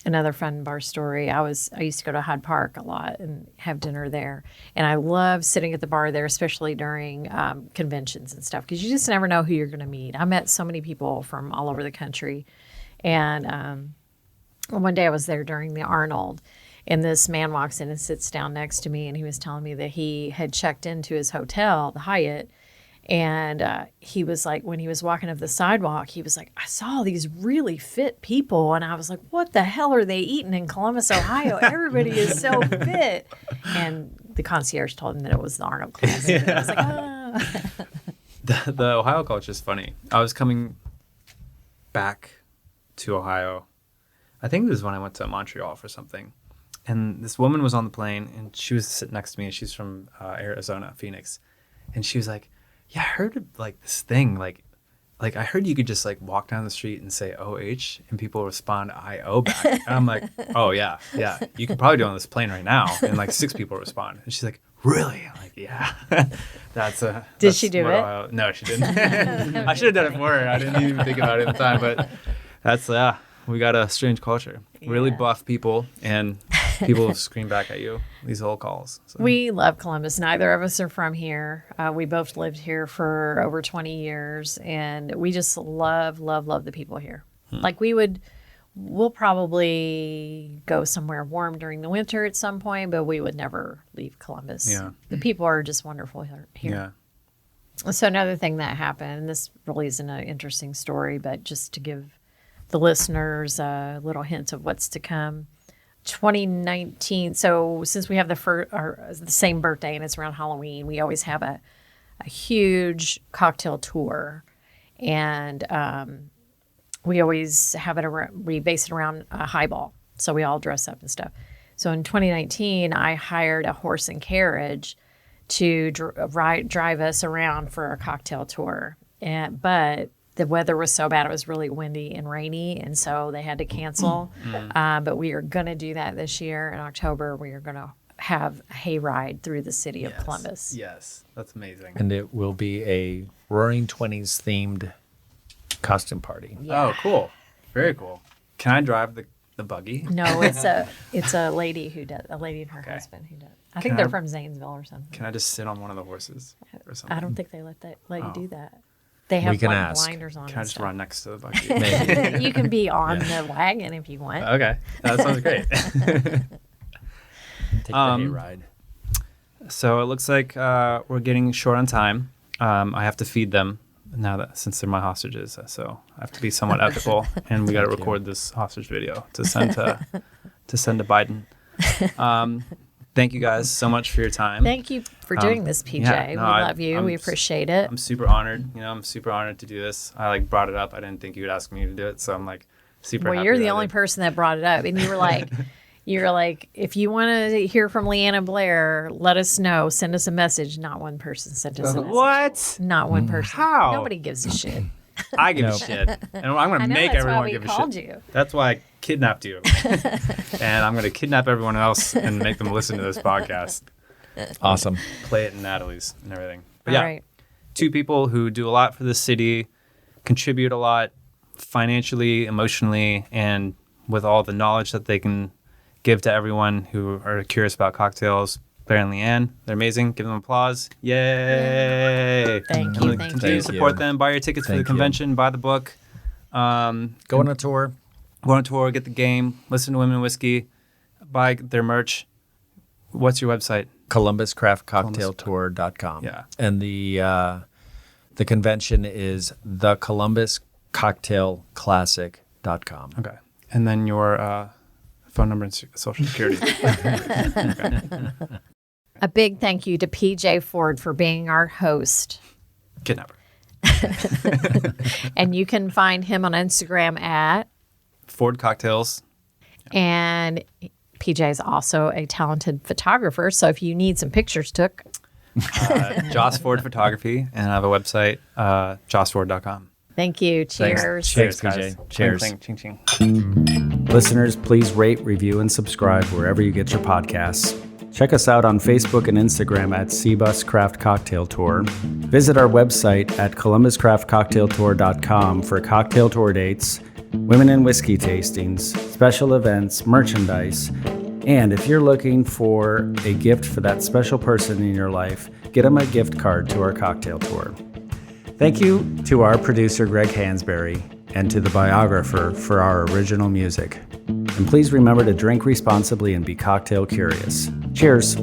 Another fun bar story. I used to go to Hyde Park a lot and have dinner there, and I love sitting at the bar there, especially during conventions and stuff, because you just never know who you're going to meet. I met so many people from all over the country, and one day I was there during the Arnold, and this man walks in and sits down next to me, and he was telling me that he had checked into his hotel, the Hyatt. And he was like, when he was walking up the sidewalk, he was like, I saw these really fit people. And I was like, what the hell are they eating in Columbus, Ohio? Everybody is so fit. And the concierge told him that it was the Arnold Class. And I was like, ah. The Ohio culture is funny. I was coming back to Ohio. I think this is when I went to Montreal for something. And this woman was on the plane, and she was sitting next to me, and she's from Arizona, Phoenix. And she was like, yeah, I heard of like this thing, like I heard you could just like walk down the street and say OH and people respond IO back. And I'm like, oh yeah, you could probably do it on this plane right now, and like 6 people respond. And she's like, really? I'm like, yeah. Did she do it? No, she didn't. I should have done it for her. I didn't even think about it at the time, but that's we got a strange culture. Really buff people, and people scream back at you these whole calls. So. We love Columbus. Neither of us are from here. We both lived here for over 20 years, and we just love the people here. Like we'll probably go somewhere warm during the winter at some point, but we would never leave Columbus. Yeah. The people are just wonderful here. Yeah. So another thing that happened, and this really isn't an interesting story, but just to give the listeners a little hint of what's to come. 2019. So since we have the same birthday and it's around Halloween, we always have a huge cocktail tour, and we always have it around. We base it around a highball, so we all dress up and stuff. So in 2019, I hired a horse and carriage to drive us around for a cocktail tour, but the weather was so bad. It was really windy and rainy, and so they had to cancel. But we are going to do that this year in October. We are going to have a hayride through the city of Columbus. Yes, that's amazing. And it will be a Roaring Twenties themed costume party. Yeah. Oh, cool. Very cool. Can I drive the buggy? No, it's a lady who does. A lady and her husband who does. I think they're from Zanesville or something. Can I just sit on one of the horses or something? I don't think they let you do that. They have can like ask. blinders on. Can I and just stuff. run next to the buggy? Maybe. You can be on the wagon if you want. Okay, that sounds great. Take the hayride. So it looks like we're getting short on time. I have to feed them now since they're my hostages. So I have to be somewhat ethical, and we got to record this hostage video to send to Biden. Thank you guys so much for your time. Thank you for doing this, PJ. We love you. We appreciate it. I'm super honored. I'm super honored to do this. I brought it up. I didn't think you would ask me to do it, so I'm super happy. Well, you're the only person that brought it up, and you were like, if you want to hear from Leigh Ann and Blair, let us know. Send us a message. Not one person sent us a message. What? Not one person. How? Nobody gives a shit. I give a shit, and I'm going to make everyone give a shit. That's why we called you. That's why I kidnapped you, and I'm going to kidnap everyone else and make them listen to this podcast. Awesome. Play it in Natalie's and everything. But All right. 2 people who do a lot for the city, contribute a lot financially, emotionally, and with all the knowledge that they can give to everyone who are curious about cocktails. Blair and Leigh Ann, they're amazing. Give them applause. Yay! Thank you. Continue to support them. Buy your tickets for the convention. Buy the book. Go on a tour. Go on a tour. Get the game. Listen to Women in Whiskey. Buy their merch. What's your website? ColumbusCraftCocktailTour.com. Yeah. And the convention is theColumbusCocktailClassic.com. Okay. And then your phone number and social security. Okay. A big thank you to PJ Ford for being our host. Kidnapper. And you can find him on Instagram at Ford Cocktails. And PJ is also a talented photographer. So if you need some pictures took, Joss Ford Photography. And I have a website, jossford.com. thank you. Cheers. Cheers, guys. PJ. Cheers. Cling, cling, ching, ching. Listeners, please rate, review, and subscribe wherever you get your podcasts. Check us out on Facebook and Instagram at Cbus Craft Cocktail Tour. Visit our website at columbuscraftcocktailtour.com for cocktail tour dates, women and whiskey tastings, special events, merchandise, and if you're looking for a gift for that special person in your life, get them a gift card to our cocktail tour. Thank you to our producer, Greg Hansberry, and to the biographer for our original music. And please remember to drink responsibly and be cocktail curious. Cheers.